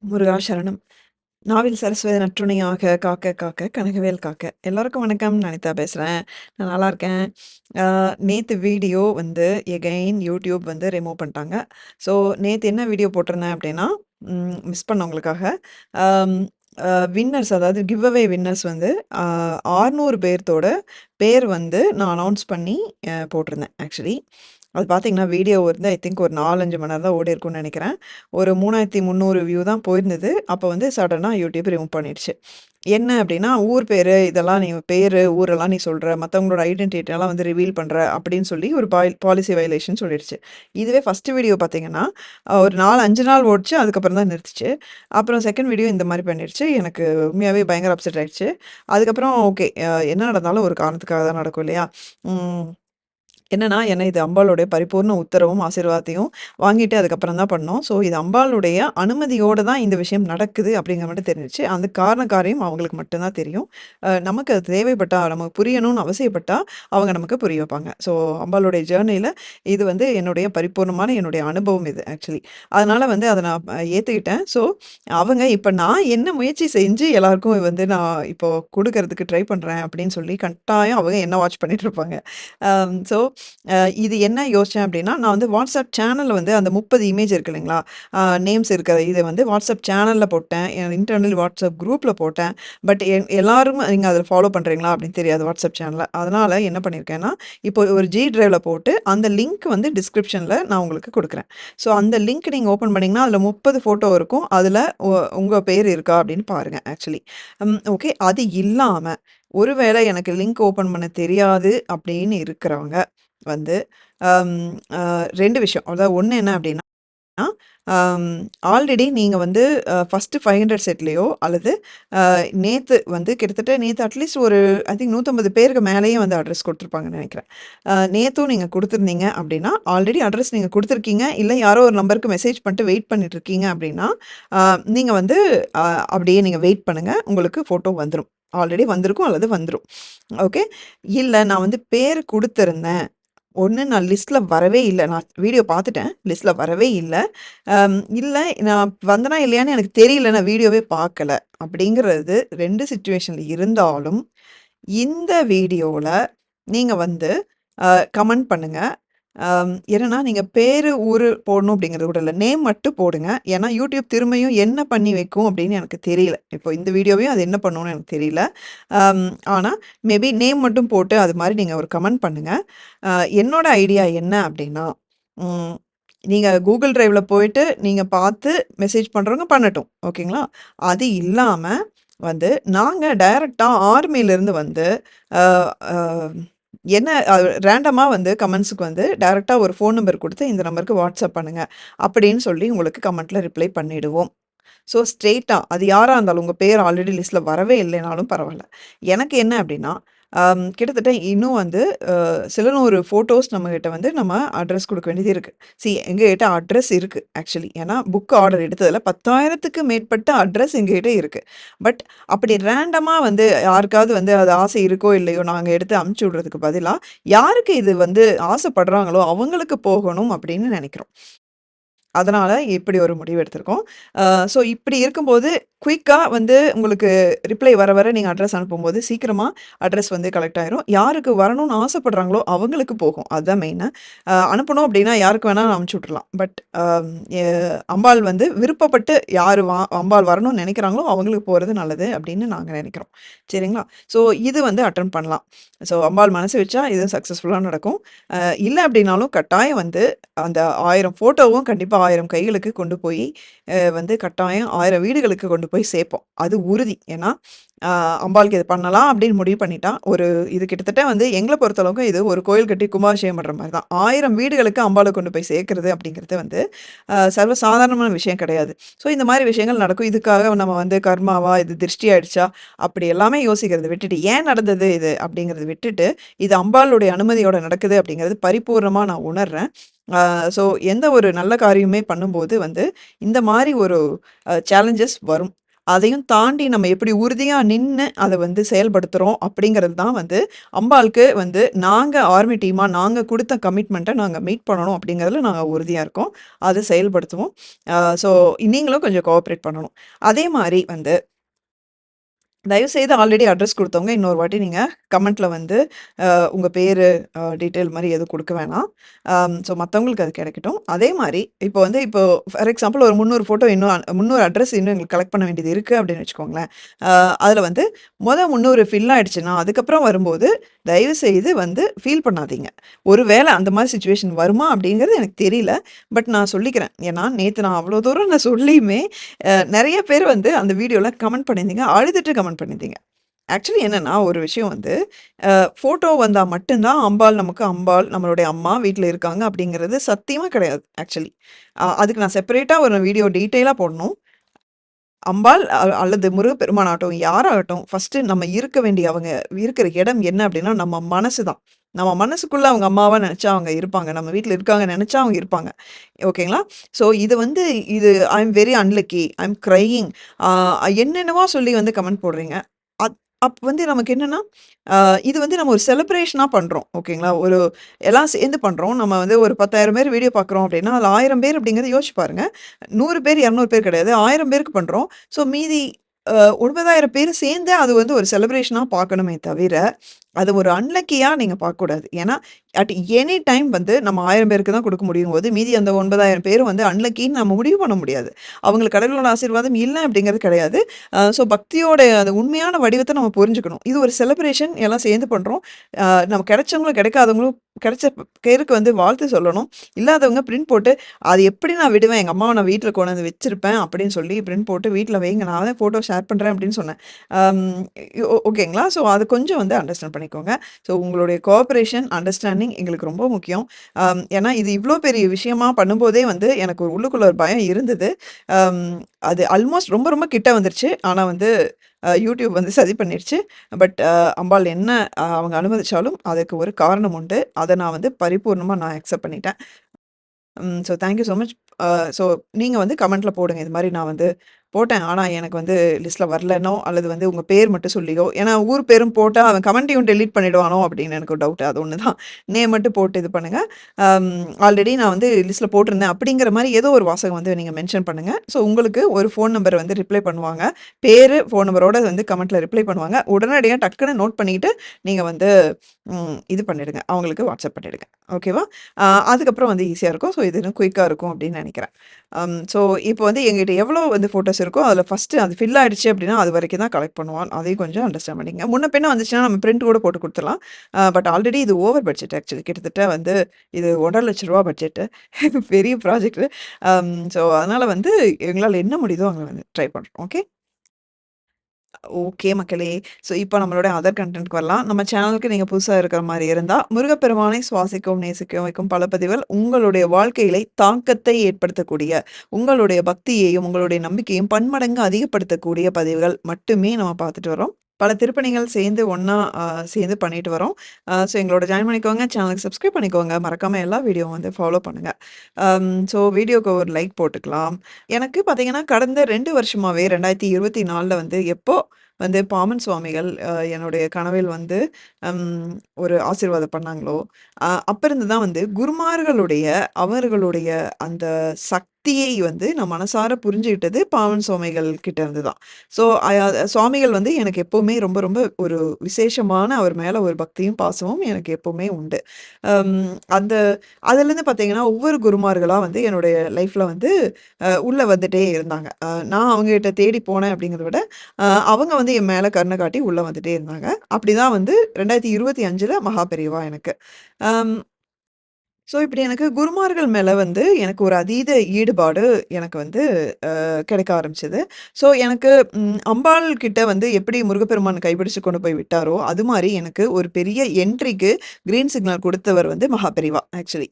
முருகா சரணம். நாவில் சரஸ்வதி நற்றுணையாக காக்க காக்க கனகவேல் காக்க. எல்லாருக்கும் வணக்கம். நான் அனிதா பேசுறேன். நான் நல்லா இருக்கேன். அ நேத்து வீடியோ வந்து எகைன் யூடியூப் வந்து ரிமூவ் பண்ணிட்டாங்க. ஸோ நேத்து என்ன வீடியோ போட்டிருந்தேன் அப்படின்னா, மிஸ் பண்ணவங்களுக்காக அம் வின்னர்ஸ் அதாவது கிவ் அவே வின்னர்ஸ் வந்து அ 600 பேர்த்தோட பேர் வந்து நான் அனௌன்ஸ் பண்ணி போட்டிருந்தேன் ஆக்சுவலி. அது பார்த்தீங்கன்னா, வீடியோ வந்து ஐ திங்க் ஒரு 4, 5 மணி நேரம் தான் ஓடியிருக்கும்னு நெனைக்கிறேன். ஒரு 3300 வியூ தான் போயிருந்தது. அப்போ வந்து சடனா யூடியூப் ரிமூவ் பண்ணிடுச்சு. என்ன அப்டின்னா, ஊர் பேரு இதெல்லாம் நீ பேரு, ஊரெல்லாம் நீ சொல்ற, மத்தவங்களோட ஐடென்டிட்டிலாம் வந்து ரிவீல் பண்ற அப்படின்னு சொல்லி ஒரு பாலிசி வயலேஷன் சொல்லிடுச்சு. இதுவே ஃபர்ஸ்ட் வீடியோ பார்த்தீங்கன்னா, ஒரு 4, 5 நாள் ஓடுச்சு. அதுக்கப்புறம் தான் நிறுத்துச்சு. அப்புறம் செகண்ட் வீடியோ இந்த மாரி பண்ணிடுச்சு. எனக்கு உண்மையாவே பயங்கர அப்செட் ஆயிடுச்சு. அதுக்கப்புறம் ஓகே என்ன நடந்தாலும் ஒரு காரணத்துக்காக தான் நடக்கும் இல்லையா? ம். என்னன்னா, ஏன்னா இது அம்பாளுடைய பரிபூர்ண உத்தரவும், ஆசீர்வாதத்தையும் வாங்கிட்டு அதுக்கப்புறம் தான் பண்ணோம். ஸோ இது அம்பாளுடைய அனுமதியோட தான் இந்த விஷயம் நடக்குது அப்படிங்கிற மட்டும் தெரிஞ்சுச்சு. அந்த காரண காரியம் அவங்களுக்கு மட்டும் தான் தெரியும். நமக்கு அது தேவைப்பட்டா, நமக்கு புரியணும்னு அவசியப்பட்டா, அவங்க நமக்கு புரிய வைப்பாங்க. ஸோ அம்பாளுடைய ஜர்னில இது வந்து என்னுடைய பரிபூர்ணமான என்னுடைய அனுபவம் இது ஆக்சுவலி. அதனால வந்து அத நான் ஏத்துக்கிட்டேன். ஸோ அவங்க இப்ப நான் என்ன முயற்சி செஞ்சு எல்லாருக்கும் வந்து நான் இப்போ குடுக்கறதுக்கு ட்ரை பண்றேன் அப்படின்னு சொல்லி கட்டாயம் அவங்க என்ன வாட்ச் பண்ணிட்டு இருப்பாங்க. ஸோ இது என்ன யோசிச்சேன் அப்படின்னா, நான் வந்து வாட்ஸ்அப் சேனல்ல வந்து அந்த 30 இமேஜ் இருக்கு இல்லைங்களா? நேம்ஸ் இருக்கிற இத வந்து வாட்ஸ்அப் சேனல்ல போட்டேன். என் இன்டர்னல் வாட்ஸ்அப் குரூப்ல போட்டேன். பட் எல்லாரும் நீங்க அதில ஃபாலோ பண்றீங்களா அப்படின்னு தெரியாது வாட்ஸ்அப் சேனல. அதனால என்ன பண்ணியிருக்கேன்னா, இப்போ ஒரு ஜி டிரைவ்ல போட்டு அந்த லிங்க் வந்து டிஸ்கிரிப்ஷன்ல நான் உங்களுக்கு குடுக்குறேன். ஸோ அந்த லிங்க் நீங்க ஓப்பன் பண்ணீங்கன்னா, அதில 30 ஃபோட்டோ இருக்கும். அதில உங்க பேர் இருக்கா அப்படின்னு பாருங்க ஆக்சுவலி. ஓகே. அது இல்லாம ஒருவேளை எனக்கு லிங்க் ஓப்பன் பண்ண தெரியாது அப்படின்னு இருக்கிறவங்க வந்து அம் அ 2 விஷயம். அதாவது ஒண்ணு என்ன அப்டின்னா, அம் ஆல்ரெடி நீங்க வந்து ஃபர்ஸ்ட்டு 500 செட்லயோ அல்லது நேத்து அட்லீஸ்ட் ஒரு ஐ திங்க் 150 பேருக்கு மேலேயே வந்து அட்ரஸ் குடுத்துருப்பாங்கன்னு நெனைக்கிறேன். நேத்தும் நீங்க குடுத்துருந்தீங்க அப்டின்னா, ஆல்ரெடி அட்ரஸ் நீங்க குடுத்துருக்கீங்க. இல்ல யாரோ ஒரு நம்பருக்கு மெசேஜ் பண்ணிட்டு வெயிட் பண்ணிட்டு இருக்கீங்க அப்டின்னா, அ நீங்க வந்து அ அப்படியே நீங்க வெயிட் பண்ணுங்க. உங்களுக்கு ஃபோட்டோ வந்துரும். ஆல்ரெடி வந்திருக்கும் அல்லது வந்துரும். ஓகே. இல்ல நான் வந்து பேர் குடுத்திருந்தேன். ஒண்ணு நான் லிஸ்ட்ல வரவே இல்ல. நான் வீடியோ பார்த்துட்டேன். லிஸ்ட்ல வரவே இல்ல. இல்ல நான் வந்தனா இல்லையான்னு எனக்கு தெரியல. நான் வீடியோவே பார்க்கல. அப்படிங்கிறது 2 சிச்சுவேஷன்ல இருந்தாலும், இந்த வீடியோல நீங்க வந்து கமெண்ட் பண்ணுங்க. என்னன்னா நீங்க பேரு, ஊரு போடணும் அப்படிங்கிறது கூட இல்ல. நேம் மட்டும் போடுங்க. ஏன்னா யூடியூப் திரும்பியும் என்ன பண்ணி வைக்கும் அப்படின்னு எனக்கு தெரியல. இப்போ இந்த வீடியோவையும் அது என்ன பண்ணும்னு எனக்கு தெரியல. அம் ஆனா மேபி நேம் மட்டும் போட்டு அது மாரி நீங்க ஒரு கமெண்ட் பண்ணுங்க. என்னோட ஐடியா என்ன அப்படின்னா, ம் நீங்க Google Driveல போயிட்டு நீங்க பார்த்து மெசேஜ் பண்றவங்க பண்ணட்டும். ஓகேங்களா? அது இல்லாம வந்து நாங்க டைரக்ட்டா ஆர்மிலருந்து வந்து அ அ என்ன ரேண்டமா வந்து கமெண்ட்ஸ்க்கு வந்து டைரக்ட்டா ஒரு ஃபோன் நம்பர் குடுத்து, இந்த நம்பருக்கு வாட்ஸ்அப் பண்ணுங்க. அப்படின்னு சொல்லி உங்களுக்கு கமெண்ட்ல ரிப்ளை பண்ணிடுவோம். ஸோ ஸ்ட்ரெய்ட்டா அது யாரா இருந்தாலும், உங்க பேர் ஆல்ரெடி லிஸ்ட்ல வரவே இல்லைனாலும் பரவால்ல. எனக்கு என்ன அப்டின்னா, கிட்டத்தட்ட இன்னும் வந்து சில 100 ஃபோட்டோஸ் நம்மகிட்ட வந்து நம்ம அட்ரஸ் குடுக்க வேண்டியது இருக்கு. எங்ககிட்ட அட்ரஸ் இருக்கு ஆக்சுவலி. ஏன்னா புக் ஆர்டர் எடுத்ததுல 10,000க்கு மேற்பட்ட அட்ரஸ் எங்ககிட்ட இருக்கு. பட் அப்படி ரேண்டமா வந்து யாருக்காவது வந்து அது ஆசை இருக்கோ இல்லையோ, நாங்க எடுத்து அனுப்பிச்சு விடுறதுக்கு பதிலா, யாருக்கு இது வந்து ஆசைப்படுறாங்களோ அவங்களுக்கு போகணும் அப்படின்னு நெனைக்கிறோம். அதனால இப்படி ஒரு முடிவு எடுத்திருக்கோம். ஸோ இப்படி இருக்கும்போது, குயிக்கா வந்து உங்களுக்கு ரிப்ளை வர வர நீங்க அட்ரஸ் அனுப்பும்போது, சீக்கிரமா அட்ரஸ் வந்து கலெக்ட் ஆயிரும். யாருக்கு வரணும்னு ஆசைப்படுறாங்களோ, அவங்களுக்கு போகும். அதுதான் மெயினு. அனுப்பணும் அப்படின்னா யாருக்கு வேணாலும் அனுப்பிச்சு விட்டுறலாம். பட் அ எ அம்பாள் வந்து விருப்பப்பட்டு யாரு அம்பாள் வரணும்னு நெனைக்கிறாங்களோ, அவங்களுக்கு போறது நல்லது அப்படின்னு நாங்க நெனைக்கிறோம். சரிங்களா? ஸோ இது வந்து அட்டெண்ட் பண்ணலாம். ஸோ அம்பாள் மனசு வச்சா இது சக்சஸ்ஃபுல்லா நடக்கும். இல்ல அப்படின்னாலும் கட்டாயம் வந்து அந்த 1000 ஃபோட்டோவும் கண்டிப்பா 1000 கைகளுக்கு கொண்டு போய் வந்து கட்டாயம் 1000 வீடுகளுக்கு கொண்டு போய் சேர்ப்போம். அது உறுதி. ஏன்னா, அ அம்பாளுக்கு இது பண்ணலாம் அப்படின்னு முடிவு பண்ணிட்டா, இது கிட்டத்தட்ட வந்து எங்கள பொறுத்தளவுக்கு இது ஒரு கோயில் கட்டி கும்பாபிஷேகம் பண்ற மாரி தான். 1000 வீடுகளுக்கு அம்பாள கொண்டு போய் சேர்க்கிறது அப்படிங்கிறது வந்து சர்வ சாதாரணமான விஷயம் கிடையாது. ஸோ இந்த மாரி விஷயங்கள் நடக்கும். இதுக்காக நம்ம வந்து கர்மாவா, இது திருஷ்டி ஆயிடுச்சா, அப்படி எல்லாமே யோசிக்கிறத விட்டுட்டு, ஏன் நடந்தது இது அப்படிங்கிறத விட்டுட்டு, இது அம்பாளுடைய அனுமதியோட நடக்குது அப்படிங்கிறது பரிபூர்ணமா நான் உணர்றேன். ஸோ எந்த ஒரு நல்ல காரியமே பண்ணும்போது வந்து, இந்த மாரி ஒரு சேலஞ்சஸ் வரும். அதையும் தாண்டி நம்ம எப்படி உறுதியா நின்னு அத வந்து செயல்படுத்துறோம் அப்படிங்கிறது தான் வந்து அம்பாளுக்கு வந்து நாங்க ஆர்மி டீமா நாங்க குடுத்த கமிட்மெண்ட்ட நாங்க மீட் பண்ணணும் அப்படிங்கிறதுல நாங்க உறுதியா இருக்கோம். அத செயல்படுத்துவோம். ஸோ நீங்களும் கொஞ்சம் கோஆப்பரேட் பண்ணணும். அதே மாரி வந்து தயவுசெய்து ஆல்ரெடி அட்ரஸ் குடுத்தவங்க இன்னொரு வாட்டி நீங்க கமெண்ட்ல வந்து உங்க பேரு, டீட்டெயில் மாரி எதுவும் குடுக்க வேணாம். ஸோ மத்தவங்களுக்கு அது கிடைக்கட்டும். அதே மாரி இப்போ ஃபார் எக்ஸாம்பிள் ஒரு 300 ஃபோட்டோ இன்னும் 300 அட்ரஸ் இன்னும் எங்களுக்கு கலெக்ட் பண்ண வேண்டியது இருக்கு அப்படின்னு வச்சுக்கோங்களேன். அதுல வந்து 300 ஃபில் ஆயிடுச்சுன்னா, அதுக்கப்புறம் வரும்போது தயவுசெய்து வந்து ஃபீல் பண்ணாதீங்க. ஒரு வேள அந்த மாரி சிச்சுவேஷன் வருமா அப்படிங்கிறது எனக்கு தெரியல. பட் நான் சொல்லிக்கிறேன். ஏன்னா நேத்து நான் அவ்ளோ தூரம் நான் சொல்லியுமே, நெறைய பேர் வந்து அந்த வீடியோல கமெண்ட் பண்ணியிருந்தீங்க. அழுதுட்டு கமெண்ட் பண்ணியிருந்தீங்க. ஆக்சுவலி என்னன்னா, ஒரு விஷயம் வந்து ஃபோட்டோ வந்தா மட்டும் தான் அம்பாள் நமக்கு அம்பாள், நம்மளுடைய அம்மா வீட்ல இருக்காங்க அப்படிங்கிறது சத்தியமா கிடையாது ஆக்சுவலி. அதுக்கு நான் செப்பரேட்டா ஒரு வீடியோ டீட்டெயிலா போடணும். அம்பாள் அல்லது முருகப்பெருமானாகட்டும், யாராகட்டும், ஃபர்ஸ்ட்டு நம்ம இருக்க வேண்டிய அவங்க இருக்கிற இடம் என்ன அப்படின்னா, நம்ம மனசு தான். நம்ம மனசுக்குள்ள அவங்க அம்மாவா நெனச்சா அவங்க இருப்பாங்க. நம்ம வீட்ல இருக்காங்கன்னு நெனச்சா அவங்க இருப்பாங்க. ஓகேங்களா? ஸோ இது I am very unlucky. I am crying ஆ என்னென்னவோ சொல்லி வந்து கமெண்ட் போடுறீங்க. அப் அப்ப வந்து நமக்கு என்னன்னா, ஆ இது வந்து நம்ம ஒரு செலிப்ரேஷனா பண்றோம். ஓகேங்களா? எல்லாம் சேர்ந்து பண்றோம். நம்ம வந்து ஒரு 10,000 பேர் வீடியோ பார்க்குறோம் அப்படின்னா, அதுல 1000 பேர் அப்படிங்கிறத யோசிச்சு பாருங்க. 100 பேர், 200 பேர் கிடையாது. 1000 பேருக்கு பண்றோம். ஸோ மீதி அ 9,000 பேரும் சேர்ந்து அது வந்து ஒரு செலிப்ரேஷனா பார்க்கணுமே தவிர, அது ஒரு அன்லக்கியா நீங்க பார்க்கக்கூடாது. ஏன்னா, அட் எனி டைம் வந்து நம்ம 1000 பேருக்கு தான் குடுக்க முடியும்போது, மீதி அந்த 9,000 பேரும் வந்து அன்லக்கின்னு நம்ம முடிவு பண்ண முடியாது. அவங்களுக்கு கடவுளோட ஆசீர்வாதம் இல்ல அப்படிங்கிறது கிடையாது. ஸோ பக்தியோட அந்த உண்மையான வடிவத்த நம்ம புரிஞ்சுக்கணும். இது ஒரு செலிப்ரேஷன் எல்லாம் சேர்ந்து பண்றோம். நம்ம கிடைச்சவங்களும், கிடைக்காதவங்களும் கிடைச்ச பேருக்கு வந்து வாழ்த்து சொல்லணும். இல்லாதவங்க பிரிண்ட் போட்டு, "அது எப்படி நான் விடுவேன்? எங்க அம்மாவ நான் வீட்ல கொண்டாந்து வச்சிருப்பேன்." அப்படின்னு சொல்லி பிரிண்ட் போட்டு வீட்ல வைங்க. நான் தான் ஃபோட்டோ ஷேர் பண்றேன் அப்படின்னு சொன்னேன். அம் ஓகேங்களா? ஸோ அது கொஞ்சம் வந்து அண்டர்ஸ்டாண்ட் பண்ணிக்கோங்க. ஸோ உங்களுடைய கோஆப்பரேஷன், அண்டர்ஸ்டாண்டிங் எங்களுக்கு ரொம்ப முக்கியம். ஏன்னா இது இவ்ளோ பெரிய விஷயமா பண்ணும்போதே வந்து எனக்கு உள்ளுக்குள்ள ஒரு பயம் இருந்தது. அம் அது ஆல்மோஸ்ட் ரொம்ப ரொம்ப கிட்ட வந்துருச்சு. ஆனா வந்து யூடியூப் வந்து சதி பண்ணிருச்சு. பட் அம்பாள் என்ன அவங்க அனுமதிச்சாலும் அதுக்கு ஒரு காரணம் உண்டு. அத நான் வந்து பரிபூர்ணமா நான் அக்செப்ட் பண்ணிட்டேன். So thank you so much. So நீங்க வந்து கமெண்ட்ல போடுங்க. இது மாரி நான் வந்து போட்டேன். ஆனா எனக்கு வந்து லிஸ்ட்ல வரலன்னோ, அல்லது வந்து உங்க பேர் மட்டும் சொல்லியோ ஏன்னா ஊர் பேரும் போட்டா அவன் கமெண்ட்டையும் டெலீட் பண்ணிடுவானோ அப்படின்னு எனக்கு ஒரு டவுட். அது ஒண்ணு தான். நேம் மட்டும் போட்டு இது பண்ணுங்க. அம் ஆல்ரெடி நான் வந்து லிஸ்ட்ல போட்டிருந்தேன் அப்படிங்கிற மாரி ஏதோ ஒரு வாசகம் வந்து நீங்க மென்ஷன் பண்ணுங்க. ஸோ உங்களுக்கு ஒரு ஃபோன் நம்பர் வந்து ரிப்ளை பண்ணுவாங்க. பேரு, ஃபோன் நம்பரோட வந்து கமெண்ட்ல ரிப்ளை பண்ணுவாங்க. உடனடியா டக்குனு நோட் பண்ணிட்டு நீங்க வந்து இது பண்ணிடுங்க. அவங்களுக்கு வாட்ஸ்அப் பண்ணிடுங்க. ஓகேவா? அதுக்கப்புறம் வந்து ஈஸியா இருக்கும். ஸோ இது இன்னும் குயிக்கா இருக்கும் அப்படின்னு நெனைக்கிறேன். ஸோ இப்போ வந்து எங்ககிட்ட எவ்வளோ வந்து ஃபோட்டோஸ் இருக்கோ, அதில ஃபர்ஸ்ட்டு அது ஃபில் ஆயிடுச்சு அப்படின்னா, அது வரைக்கும் தான் கலெக்ட் பண்ணுவோம். அதையும் கொஞ்சம் அண்டர்ஸ்டாண்ட் பண்ணிக்கங்க. முன்ன பின்ன வந்துச்சுன்னா நம்ம பிரிண்ட் கூட போட்டு குடுத்துடலாம். பட் ஆல்ரெடி இது ஓவர் பட்ஜெட் ஆக்சுவலி. கிட்டத்தட்ட வந்து இது ரூ. 1,50,000 பட்ஜெட்டு. பெரிய ப்ராஜெக்ட்டு. ஸோ அதனால வந்து எங்களால என்ன முடியுதோ அங்க வந்து ட்ரை பண்றோம். ஓகே? ஓகே மக்களே. ஸோ இப்போ நம்மளோட அதர் கன்டென்ட்க்கு வரலாம். நம்ம சேனலுக்கு நீங்க புதுசா இருக்கிற மாரி இருந்தா, முருகப்பெருமானை சுவாசிக்கவும், நேசிக்கவும் வைக்கும் பல பதிவுகள் உங்களுடைய வாழ்க்கையிலே தாக்கத்தை ஏற்படுத்தக்கூடிய, உங்களுடைய பக்தியையும், உங்களுடைய நம்பிக்கையும் பன்மடங்கு அதிகப்படுத்தக்கூடிய பதிவுகள் மட்டுமே நம்ம பார்த்துட்டு வரோம். பல திருப்பணிகள் சேர்ந்து ஒண்ணா சேர்ந்து பண்ணிட்டு வரோம். ஸோ எங்களோட ஜாயின் பண்ணிக்கோங்க. சேனலுக்கு சப்ஸ்கிரைப் பண்ணிக்கோங்க. மறக்காம எல்லா வீடியோவும் வந்து ஃபாலோ பண்ணுங்க. ஸோ வீடியோக்கு ஒரு லைக் போட்டுக்கலாம். எனக்கு பார்த்தீங்கன்னா, கடந்த 2 வருஷமாவே 2024ல வந்து எப்போ வந்து பாமன் சுவாமிகள் என்னுடைய கனவில் வந்து ம் ஒரு ஆசீர்வாதம் பண்ணாங்களோ, அப்ப இருந்து தான் வந்து குருமார்களுடைய அவர்களுடைய அந்த சக்தியை வந்து நான் மனசார புரிஞ்சுகிட்டது பாமன் சுவாமிகள் கிட்ட இருந்து தான். ஸோ சுவாமிகள் வந்து எனக்கு எப்பவுமே ரொம்ப ரொம்ப ஒரு விசேஷமான அவர் மேல ஒரு பக்தியும், பாசமும் எனக்கு எப்பவுமே உண்டு. அம் அந்த அதுலேருந்து பார்த்தீங்கன்னா, ஒவ்வொரு குருமார்களா வந்து என்னுடைய லைஃப்ல வந்து உள்ள வந்துட்டே இருந்தாங்க. நான் அவங்ககிட்ட தேடி போனேன் அப்படிங்கிறத விட, அவங்க வந்து என் மேல கருணை காட்டி உள்ள வந்துட்டே இருந்தாங்க. அப்படிதான் வந்து 2025ல மகா பெரியவா எனக்கு. அம் ஸோ இப்படி எனக்கு குருமார்கள் மேல வந்து எனக்கு ஒரு அதீத ஈடுபாடு எனக்கு வந்து கிடைக்க ஆரம்பிச்சது. ஸோ எனக்கு அம்பாள் கிட்ட வந்து எப்படி முருகப்பெருமான் கைப்பிடிச்சு கொண்டு போய் விட்டாரோ, அது மாரி எனக்கு ஒரு பெரிய என்ட்ரிக்கு கிரீன் சிக்னல் குடுத்தவர் வந்து மகா பெரியவா ஆக்சுவலி.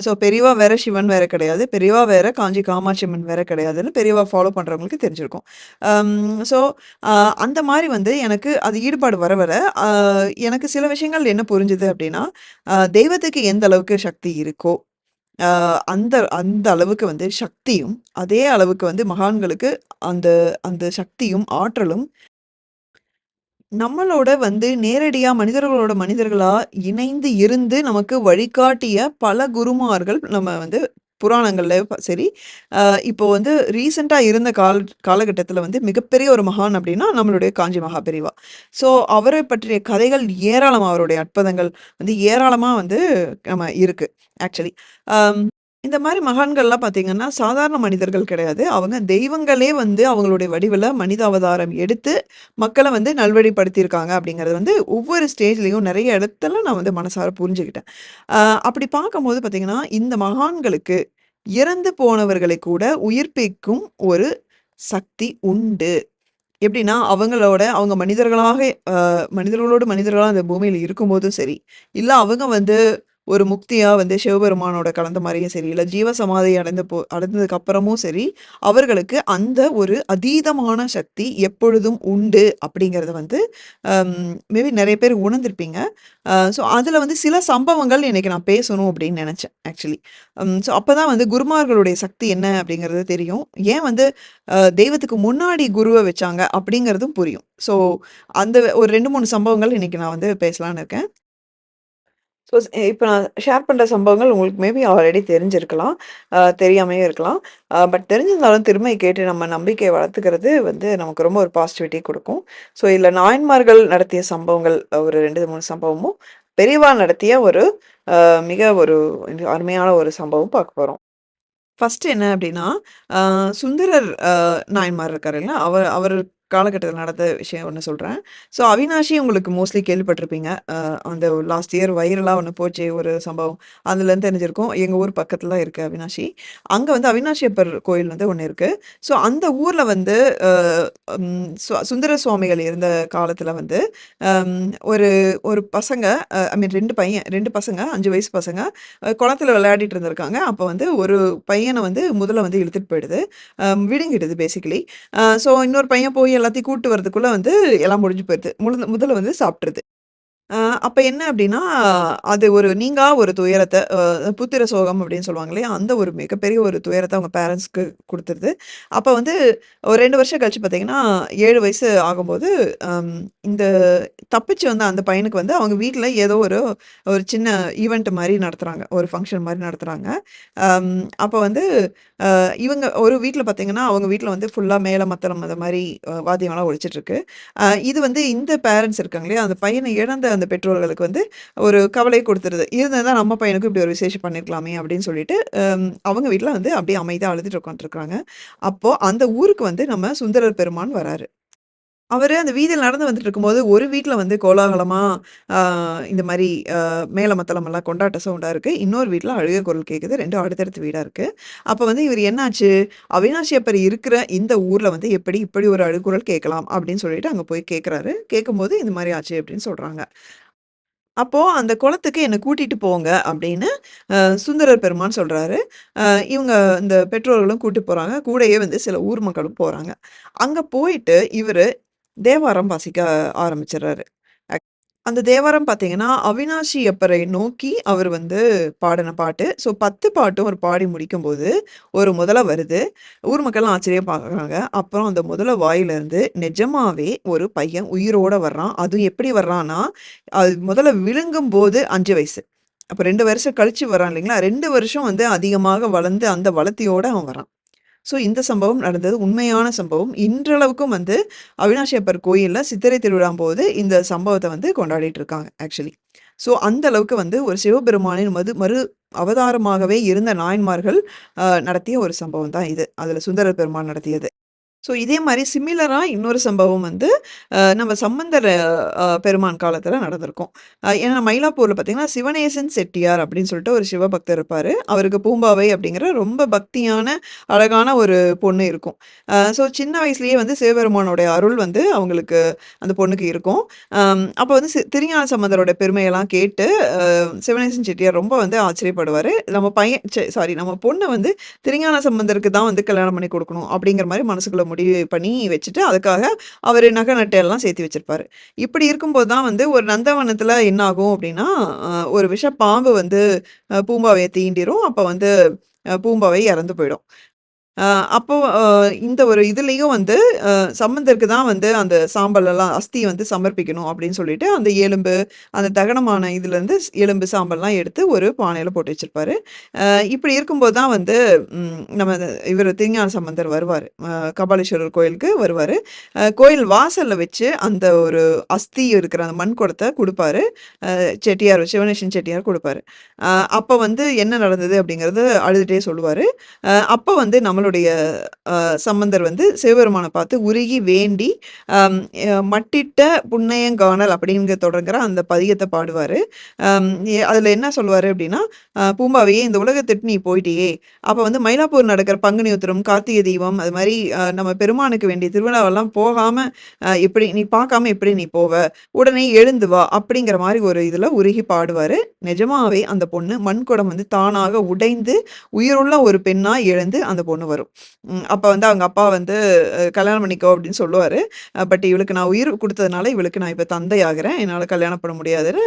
ஸோ பெரியவா வேற, சிவன் வேற கிடையாது. பெரியவா வேற, காஞ்சி காமாட்சி அம்மன் வேற கிடையாதுன்னு பெரியவா ஃபாலோ பண்றவங்களுக்கு தெரிஞ்சிருக்கும். அம் ஸோ அ அந்த மாரி வந்து எனக்கு அது ஈடுபாடு வர வர, அ எனக்கு சில விஷயங்கள் என்ன புரிஞ்சுது அப்டின்னா, தெய்வத்துக்கு எந்த அளவுக்கு சக்தி இருக்கோ, அ அந்த அந்த அளவுக்கு வந்து சக்தியும், அதே அளவுக்கு வந்து மகான்களுக்கு அந்த அந்த சக்தியும், ஆற்றலும் நம்மளோட வந்து நேரடியா மனிதர்களோட மனிதர்களா இணைந்து இருந்து நமக்கு வழிகாட்டிய பல குருமார்கள் நம்ம வந்து புராணங்கள்ல சரி, அ இப்போ வந்து ரீசென்ட்டா இருந்த காலகட்டத்தில வந்து மிகப்பெரிய ஒரு மகான் அப்டின்னா, நம்மளுடைய காஞ்சி மகா பெரியவா. ஸோ அவரை பற்றிய கதைகள் ஏராளமா, அவருடைய அற்புதங்கள் வந்து ஏராளமா வந்து இருக்கு ஆக்சுவலி. அம் இந்த மாரி மகான்கள்லாம் பார்த்தீங்கன்னா, சாதாரண மனிதர்கள் கிடையாது. அவங்க தெய்வங்களே வந்து அவங்களுடைய வடிவில மனித அவதாரம் எடுத்து மக்கள வந்து நல்வழிப்படுத்தியிருக்காங்க அப்படிங்கிறது வந்து ஒவ்வொரு ஸ்டேஜ்லயும் நெறைய இடத்துல நான் வந்து மனசார புரிஞ்சுக்கிட்டேன். அ அப்படி பார்க்கும்போது பார்த்தீங்கன்னா, இந்த மகான்களுக்கு இறந்து போனவர்களை கூட உயிர்ப்பிக்கும் ஒரு சக்தி உண்டு. எப்படின்னா, அவங்க மனிதர்களாக மனிதர்களோடு மனிதர்களா அந்த பூமியில இருக்கும்போதும் சரி, இல்ல அவங்க வந்து ஒரு முக்தியா வந்து சிவபெருமானோட கலந்த மாரியும் சரி, இல்ல ஜீவசமாதி அடைந்ததுக்கு அப்புறமும் சரி, அவர்களுக்கு அந்த ஒரு அதீதமான சக்தி எப்பொழுதும் உண்டு அப்படிங்கிறத வந்து அம் மேபி நெறைய பேர் உணர்ந்திருப்பீங்க. ஸோ அதுல வந்து சில சம்பவங்கள் இன்னைக்கு நான் பேசணும் அப்படின்னு நெனச்சேன் ஆக்சுவலி. ஸோ அப்பதான் வந்து குருமார்களுடைய சக்தி என்ன அப்படிங்கிறது தெரியும். ஏன் வந்து தெய்வத்துக்கு முன்னாடி குருவ வச்சாங்க அப்படிங்கிறதும் புரியும். ஸோ அந்த ஒரு 2, 3 சம்பவங்கள் இன்னைக்கு நான் வந்து பேசலான்னு இருக்கேன். ஸோ இப்ப நான் ஷேர் பண்ற சம்பவங்கள் உங்களுக்கு மேபி ஆல்ரெடி தெரிஞ்சிருக்கலாம். தெரியாமயே இருக்கலாம். பட் தெரிஞ்சிருந்தாலும் திரும்ப கேட்டு நம்ம நம்பிக்கைய வளர்த்துக்கிறது வந்து நமக்கு ரொம்ப ஒரு பாசிட்டிவிட்டி குடுக்கும். ஸோ இதுல நாயன்மார்கள் நடத்திய சம்பவங்கள் ஒரு 2, 3 சம்பவமும், பெரியவா நடத்திய ஒரு மிக ஒரு அருமையான ஒரு சம்பவம் பார்க்க போறோம். ஃபர்ஸ்ட்டு என்ன அப்டின்னா, அ சுந்தரர் நாயன்மார் இருக்காருல்ல, அவர் காலகட்டத்தில நடந்த விஷயம் ஒண்ணு சொல்றேன். ஸோ அவினாஷி உங்களுக்கு மோஸ்ட்லி கேள்விப்பட்டிருப்பீங்க. அந்த லாஸ்ட் இயர் வைரலா ஒண்ணு போச்சே ஒரு சம்பவம். அதுலருந்து தெரிஞ்சிருக்கும். எங்க ஊர் பக்கத்துல தான் இருக்கு அவினாஷி. அங்க வந்து அவினாஷி அப்பர் கோயில் வந்து ஒண்ணு இருக்கு. ஸோ அந்த ஊர்ல வந்து அ சுந்தர சுவாமிகள் இருந்த காலத்துல வந்து, அம் ஒரு ஒரு பசங்க ஐ மீன் 2 பசங்க 5 வயசு பசங்க குளத்துல விளையாடிட்டு இருந்திருக்காங்க. அப்ப வந்து ஒரு பையன வந்து முதல வந்து இழுத்துட்டு போயிடுது. விழுங்கிடுது பேசிக்கலி. ஸோ இன்னொரு பையன் போய் எல்லாத்தையும் கூட்டு வரதுக்குள்ள வந்து எல்லாம் முடிஞ்சு போயிருது. முதல வந்து சாப்ட்டுருது. அ அப்ப என்ன அப்டின்னா, அது ஒரு நீங்கா ஒரு துயரத்த புத்திர சோகம் அப்டின்னு சொல்லுவாங்க இல்லையா? அந்த ஒரு மிகப்பெரிய ஒரு துயரத்த அவங்க பேரண்ட்ஸ்க்கு குடுத்துருது. அப்ப வந்து ஒரு 2 வருஷம் கழிச்சு பார்த்தீங்கன்னா, 7 வயசு ஆகும்போது, அம் இந்த தப்பிச்சு வந்த அந்த பையனுக்கு வந்து அவங்க வீட்ல ஏதோ ஒரு ஒரு சின்ன ஈவென்ட் மாரி நடத்துறாங்க. ஒரு ஃபங்ஷன் மாரி நடத்துறாங்க. அம் அப்ப வந்து இவங்க ஒரு வீட்ல பார்த்தீங்கன்னா, அவங்க வீட்ல வந்து ஃபுல்லா மேளம், மத்தளம் அந்த மாரி வாத்தியம்லாம் ஒலிச்சிட்டுருக்கு. இது வந்து இந்த பேரண்ட்ஸ் இருக்காங்க இல்லையா? அந்த பையன இழந்த அந்த பெற்றோர்களுக்கு வந்து ஒரு கவலைய குடுத்துருது. இருந்திருந்தா நம்ம பையனுக்கும் இப்படி ஒரு விசேஷம் பண்ணியிருக்கலாமே அப்படின்னு சொல்லிட்டு, அவங்க வீட்ல வந்து அப்படியே அமைதியா அழுதுட்டு உட்காந்துருக்காங்க. அப்போ அந்த ஊருக்கு வந்து நம்ம சுந்தரர் பெருமான் வராரு. அவரு அந்த வீதியில நடந்து வந்துட்டுருக்கும்போது, ஒரு வீட்ல வந்து கோலாகலமா ஆ இந்த மாரி மேளமத்தளமெல்லாம் கொண்டாட்ட சவுண்டா இருக்கு. இன்னொரு வீட்ல அழுகை குரல் கேட்குது. 2ம் அடுத்தடுத்த வீடா இருக்கு. அப்ப வந்து இவரு என்னாச்சு? அவினாஷி அப்பர் இருக்கிற இந்த ஊர்ல வந்து எப்படி இப்படி ஒரு அழுகுரல் கேட்கலாம்? அப்படின்னு சொல்லிட்டு அங்க போய் கேட்கறாரு. கேட்கும்போது இந்த மாரி ஆச்சு அப்படின்னு சொல்றாங்க. அப்போ அந்த குளத்துக்கு என்ன கூட்டிட்டு போங்க அப்படின்னு சுந்தரர் பெருமான் சொல்றாரு. அ இவங்க இந்த பெற்றோர்களும் கூட்டு போறாங்க. கூடயே வந்து சில ஊர் மக்களும் போறாங்க. அங்க போயிட்டு இவரு தேவாரம் வாசிக்க ஆரம்பிச்சுர்றாரு. அந்த தேவாரம் பார்த்தீங்கன்னா, அவினாஷி அப்பரை நோக்கி அவர் வந்து பாடுன பாட்டு. ஸோ 10 பாட்டும் அவர் பாடி முடிக்கும்போது, ஒரு முதல வருது. ஊர் மக்கள்லாம் ஆச்சரியமா பார்க்குறாங்க. அப்புறம் அந்த முதல வாயிலருந்து நிஜமாவே ஒரு பையன் உயிரோட வர்றான். அதுவும் எப்படி வர்றான்னா, அது முதல்ல விழுங்கும்போது 5 வயசு. அப்ப 2 வருஷம் கழிச்சு வரான் இல்லைங்களா? 2 வருஷம் வந்து அதிகமாக வளர்ந்து அந்த வளர்த்தியோட அவன் வரான். ஸோ இந்த சம்பவம் நடந்தது. உண்மையான சம்பவம். இன்றளவுக்கும் வந்து அவினாஷி அப்பர் கோயில்ல சித்திரை திருவிழாம்போது இந்த சம்பவத்த வந்து கொண்டாடிட்டு இருக்காங்க ஆக்சுவலி. ஸோ அந்த அளவுக்கு வந்து ஒரு சிவபெருமானின் மறு அவதாரமாகவே இருந்த நாயன்மார்கள் நடத்திய ஒரு சம்பவம் தான் இது. அதுல சுந்தரர் பெருமான் நடத்தியது. ஸோ இதே மாரி சிமிலரா இன்னொரு சம்பவம் வந்து நம்ம சம்பந்தர் பெருமான் காலத்துல நடந்திருக்கும். ஏன்னா மயிலாப்பூர்ல பார்த்தீங்கன்னா, சிவனேசன் செட்டியார் அப்படின்னு சொல்லிட்டு ஒரு சிவபக்தர் இருப்பாரு. அவருக்கு பூம்பாவை அப்படிங்கிற ரொம்ப பக்தியான, அழகான ஒரு பொண்ணு இருக்கும். ஸோ சின்ன வயசுலயே வந்து சிவபெருமானோட அருள் வந்து அவங்களுக்கு அந்த பொண்ணுக்கு இருக்கும். அப்ப வந்து திருஞான சம்பந்தரோட பெருமையெல்லாம் கேட்டு சிவனேசன் செட்டியார் ரொம்ப வந்து ஆச்சரியப்படுவாரு. நம்ம பையன் சாரி நம்ம பொண்ண வந்து திருஞான சம்பந்தருக்கு தான் வந்து கல்யாணம் பண்ணி குடுக்கணும் அப்படிங்கிற மாரி மனசுக்குள்ள முடிவு பண்ணி வச்சுட்டு, அதுக்காக அவரு நகை நட்டு எல்லாம் சேர்த்து வச்சிருப்பாரு. இப்படி இருக்கும்போது தான் வந்து ஒரு நந்தவனத்துல என்ன ஆகும் அப்படின்னா, அ ஒரு விஷ பாம்பு வந்து பூம்பாவைய தீண்டிரும். அப்ப வந்து பூம்பாவை இறந்து போயிடும். அ அப்போ இந்த ஒரு இதுலயும் வந்து சம்பந்தருக்கு தான் வந்து அந்த சாம்பலெல்லாம் அஸ்தி வந்து சமர்ப்பிக்கணும் அப்படின்னு சொல்லிட்டு, அந்த எலும்பு, அந்த தகனமான இதுலருந்து எலும்பு, சாம்பல்லாம் எடுத்து ஒரு பானையில போட்டு வச்சிருப்பாரு. இப்படி இருக்கும்போது தான் வந்து நம்ம இவரு திருஞான சம்பந்தர் வருவாரு. கபாலீஸ்வரர் கோயிலுக்கு வருவாரு. கோயில் வாசல்ல வச்சு அந்த ஒரு அஸ்தி இருக்கிற அந்த மண் குடத்த குடுப்பாரு. செட்டியார் சிவனேசன் செட்டியார் குடுப்பாரு. அ அப்ப வந்து என்ன நடந்தது அப்படிங்கிறத அழுதுட்டே சொல்லுவாரு. அப்ப வந்து நம்மளுடைய சம்பந்தர் வந்து சிவபெருமான பார்த்து உருகி வேண்டி, அம் "மட்டிட்ட புன்னையங்கானல்" அப்படிங்க தொடங்குற அந்த பதிகத்த பாடுவாரு. அதுல என்ன சொல்லுவாரு அப்படின்னா, "பூம்பாவையே இந்த உலகத்த விட்டு நீ போயிட்டியே! அப்ப வந்து மயிலாப்பூர் நடக்கிற பங்குனி உத்திரம், கார்த்திகை தீபம் அது மாரி நம்ம பெருமானுக்கு வேண்டிய திருவிழாவெல்லாம் போகாம எப்படி நீ பார்க்காம எப்படி நீ போவ? உடனே எழுந்து வா!" அப்படிங்கிற மாரி ஒரு இதுல உருகி பாடுவாரு. நிஜமாவே அந்த பொண்ணு மண்குடம் வந்து தானாக உடைந்து, உயிருள்ள ஒரு பெண்ணா எழுந்து அந்த பொண்ணு வரும். அப்ப வந்து அவங்க அப்பா வந்து "கல்யாணம் பண்ணிக்கோ" அப்படின்னு சொல்லுவாரு. பட் இவளுக்கு நான் உயிர் குடுத்ததுனால, இவளுக்கு நான் இப்ப தந்தை ஆகுறேன். என்னால கல்யாணம் பண்ண முடியாதுன்னு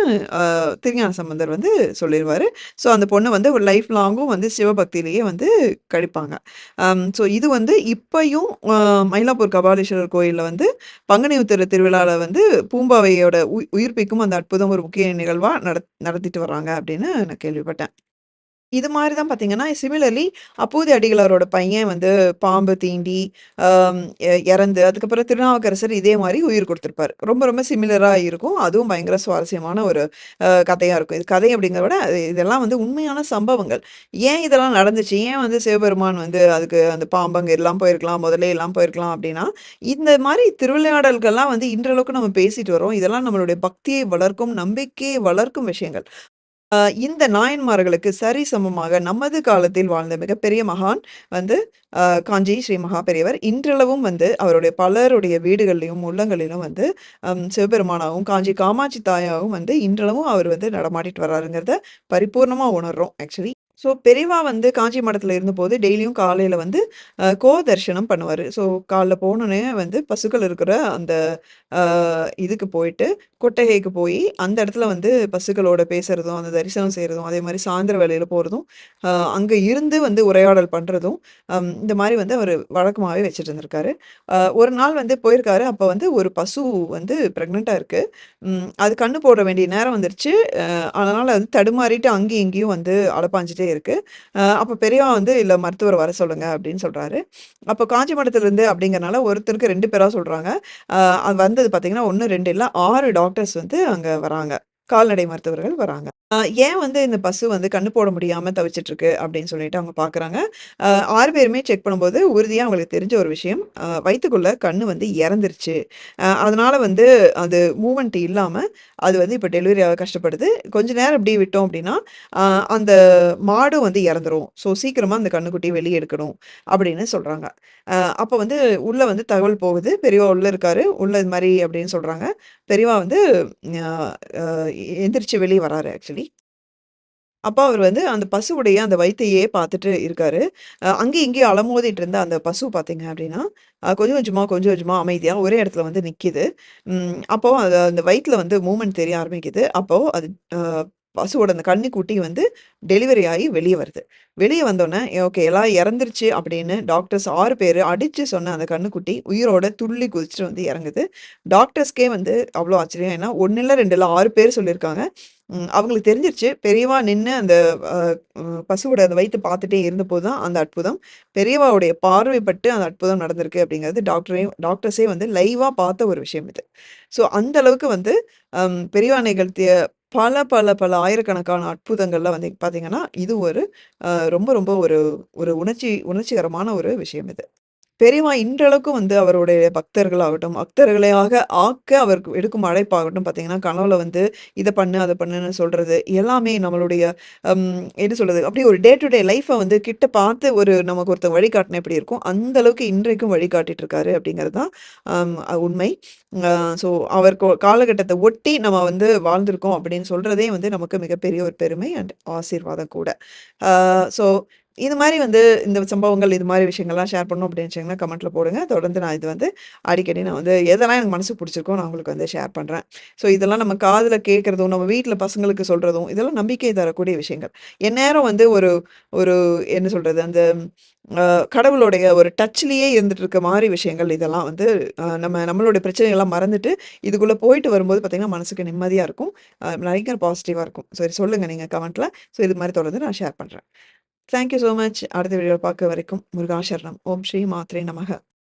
திருஞான சம்பந்தர் வந்து சொல்லிருவாரு. ஸோ அந்த பொண்ணு வந்து ஒரு லைஃப் லாங்கும் வந்து சிவபக்தியிலேயே வந்து கழிப்பாங்க. ஸோ இது வந்து இப்பயும் மயிலாப்பூர் கபாலீஸ்வரர் கோயில்ல வந்து பங்குனி உத்திர திருவிழால வந்து பூம்பாவையோட உயிர்ப்பிக்கும் அந்த அற்புதம் ஒரு முக்கிய நிகழ்வா நடத்திட்டு வர்றாங்க அப்படின்னு நான் கேள்விப்பட்டேன். இது மாரி தான் பார்த்தீங்கன்னா, சிமிலர்லி அப்பூதி அடிகளாரோட பையன் வந்து பாம்பு தீண்டி, அம் இறந்து, அதுக்கப்புறம் திருநாவுக்கரசர் இதே மாரி உயிர் குடுத்திருப்பாரு. ரொம்ப ரொம்ப சிமிலரா இருக்கும். அதுவும் பயங்கர சுவாரஸ்யமான ஒரு கதையா இருக்கும். இது கதை அப்படிங்கிறத விட, இதெல்லாம் வந்து உண்மையான சம்பவங்கள். ஏன் இதெல்லாம் நடந்துச்சு? ஏன் வந்து சிவபெருமான் வந்து அதுக்கு அந்த பாம்பு அங்க எல்லாம் போயிருக்கலாம், முதலே எல்லாம் போயிருக்கலாம் அப்படின்னா, இந்த மாரி திருவிளையாடல்கள்லாம் வந்து இன்றளவுக்கு நம்ம பேசிட்டு வரோம். இதெல்லாம் நம்மளுடைய பக்தியை வளர்க்கும், நம்பிக்கையை வளர்க்கும் விஷயங்கள். இந்த நாயன்மார்களுக்கு சரிசமமாக நமது காலத்தில் வாழ்ந்த மிகப்பெரிய மகான் வந்து காஞ்சி ஸ்ரீ மகா பெரியவர். இன்றளவும் வந்து அவருடைய பலருடைய வீடுகள்லயும், உள்ளங்களிலும் வந்து சிவபெருமானாகவும், காஞ்சி காமாட்சி தாயாகவும் வந்து இன்றளவும் அவர் வந்து நடமாடிட்டு வர்றாருங்கிறத பரிபூர்ணமா உணர்றோம் ஆக்சுவலி. ஸோ பெரியவா வந்து காஞ்சி மடத்துல இருந்தபோது டெய்லியும் காலையில வந்து தரிசனம் பண்ணுவாரு. ஸோ காலைல போனோனே வந்து பசுக்கள் இருக்கிற அந்த அ இதுக்கு போயிட்டு, கொட்டகைக்கு போயி, அந்த இடத்துல வந்து பசுக்களோட பேசுறதும், அந்த தரிசனம் செய்றதும், அதே மாரி சாயந்திர வேளையில போறதும், அ அங்க இருந்து வந்து உரையாடல் பண்றதும், இந்த மாரி வந்து அவரு வழக்கமாவே வச்சுட்டு இருந்திருக்காரு. ஒரு நாள் வந்து போயிருக்காரு. அப்ப வந்து ஒரு பசு வந்து பிரெக்னன்ட்டா இருக்கு. அது கண்ணு போட வேண்டிய நேரம் வந்துருச்சு. அதனால அது தடுமாறிட்டு அங்கேயும் இங்கேயும் வந்து அலப்பாஞ்சுட்டே இருக்கு. அப்ப பெரியவா வந்து, "இல்ல மருத்துவர வர சொல்லுங்க" அப்படின்னு சொல்றாரு. அப்போ காஞ்சி மடத்திலிருந்து அப்படிங்கிறனால ஒருத்தருக்கு 2 பேரா சொல்றாங்க. அ அது வந்தது பார்த்தீங்கன்னா, 1, 2 இல்ல 6 டாக்டர்ஸ் வந்து அங்க வராங்க. கால்நடை மருத்துவர்கள் வராங்க. ஏன் வந்து இந்த பசு வந்து கண்ணு போட முடியாம தவிச்சிட்டுருக்கு அப்படின்னு சொல்லிட்டு அவங்க பார்க்குறாங்க. 6 பேருமே செக் பண்ணும்போது உறுதியா அவங்களுக்கு தெரிஞ்ச ஒரு விஷயம், வயித்துக்குள்ள கண்ணு வந்து இறந்துருச்சு. அதனால வந்து அது மூவ்மெண்ட் இல்லாம அது வந்து இப்ப டெலிவரி ஆக கஷ்டப்படுது. கொஞ்ச நேரம் இப்படியே விட்டோம் அப்படின்னா, அ அந்த மாடும் வந்து இறந்துரும். ஸோ சீக்கிரமா அந்த கன்னுக்குட்டிய வெளிய எடுக்கணும் அப்படின்னு சொல்றாங்க. அப்ப வந்து உள்ள வந்து தகவல் போகுது. பெரியவா உள்ள இருக்காரு. உள்ள இது மாரி அப்படின்னு சொல்றாங்க. பெரியவா வந்து அ அ எந்திரிச்சு வெளிய வராரு ஆக்சுவலி. அப்ப அவரு வந்து அந்த பசுவுடைய அந்த வயித்தையே பார்த்துட்டு இருக்காரு. அங்கேயும் இங்கேயும் அலமோதிட்டு இருந்த அந்த பசு பார்த்தீங்க அப்டின்னா, கொஞ்சம் கொஞ்சமா, கொஞ்சம் கொஞ்சமா அமைதியா ஒரே இடத்துல வந்து நிக்கிது. அப்போ அது அந்த வயித்துல வந்து மூவ்மெண்ட் தெரிய ஆரம்பிக்குது. அப்போ அது அ பசுவோட அந்த கன்னுக்குட்டி வந்து டெலிவரி ஆயி வெளிய வருது. வெளிய வந்தோனே, ஓகே எல்லாம் இறந்துருச்சு அப்படின்னு டாக்டர்ஸ் 6 பேரு அடிச்சு சொன்ன அந்த கன்னுக்குட்டி உயிரோட துள்ளி குதிச்சுட்டு வந்து இறங்குது. டாக்டர்ஸ்க்கே வந்து அவ்ளோ ஆச்சரியம். ஏன்னா 1 இல்ல 2 இல்ல 6 பேர் சொல்லியிருக்காங்க. அவங்களுக்கு தெரிஞ்சிருச்சு. பெரியவா நின்னு அந்த அ பசுவோட அந்த வயித்த பார்த்துட்டே இருந்தபோது தான் அந்த அற்புதம். பெரியவாவுடைய பார்வை பட்டு அந்த அற்புதம் நடந்திருக்கு அப்படிங்கிறது டாக்டர்ஸே வந்து லைவா பார்த்த ஒரு விஷயம் இது. ஸோ அந்த அளவுக்கு வந்து பெரியவா நிகழ்த்திய பல, பல, பல ஆயிரக்கணக்கான அற்புதங்கள்ல வந்து பார்த்தீங்கன்னா, இது ஒரு ரொம்ப, ரொம்ப ஒரு ஒரு உணர்ச்சிகரமான ஒரு விஷயம் இது. பெரியவா இன்றளவுக்கும் வந்து அவருடைய பக்தர்களாகட்டும், பக்தர்களையாக ஆக்க அவருக்கு எடுக்கும் அழைப்பாகட்டும் பார்த்தீங்கன்னா, கனவுல வந்து இத பண்ணு, அத பண்ணுன்னு சொல்றது, எல்லாமே நம்மளுடைய அம் என்ன சொல்றது? அப்படியே ஒரு டே டு டே லைஃப்ப வந்து கிட்ட பார்த்து ஒரு நமக்கு ஒருத்தர் வழிகாட்டுனா எப்படி இருக்கும்? அந்த அளவுக்கு இன்றைக்கும் வழிகாட்டிட்டு இருக்காரு அப்படிங்கிறது தான் உண்மை. அ ஸோ அவர் காலகட்டத்த ஒட்டி நம்ம வந்து வாழ்ந்திருக்கோம் அப்படின்னு சொல்றதே வந்து நமக்கு மிகப்பெரிய ஒரு பெருமை அண்ட் ஆசீர்வாதம் கூட. ஸோ இது மாரி வந்து இந்த சம்பவங்கள், இது மாரி விஷயங்கள்லாம் ஷேர் பண்ணணும் அப்படின்னு நினைச்சீங்கன்னா, கமெண்ட்ல போடுங்க. தொடர்ந்து நான் இது வந்து அடிக்கடி நான் வந்து எதெல்லாம் எனக்கு மனசுக்கு புடிச்சிருக்கோ, நான் உங்களுக்கு வந்து ஷேர் பண்றேன். ஸோ இதெல்லாம் நம்ம காதுல கேட்கிறதும், நம்ம வீட்ல பசங்களுக்கு சொல்றதும், இதெல்லாம் நம்பிக்கை தரக்கூடிய விஷயங்கள். எந்நேரம் வந்து ஒரு ஒரு என்ன சொல்றது? அந்த அ கடவுளுடைய ஒரு டச்லயே இருந்துட்டு இருக்க மாரி விஷயங்கள் இதெல்லாம் வந்து நம்மளுடைய பிரச்சனைகள்லாம் மறந்துட்டு, இதுக்குள்ள போயிட்டு வரும்போது பார்த்தீங்கன்னா, மனசுக்கு நிம்மதியா இருக்கும். பயங்கர பாசிட்டிவா இருக்கும். சரி சொல்லுங்க நீங்க கமெண்ட்ல. ஸோ இது மாரி தொடர்ந்து நான் ஷேர் பண்றேன். Thank you so much. அடுத்த வீடியோல பார்க்க வரைக்கும் முருகா சரணம். ஓம் ஸ்ரீ மாத்ரே நமக.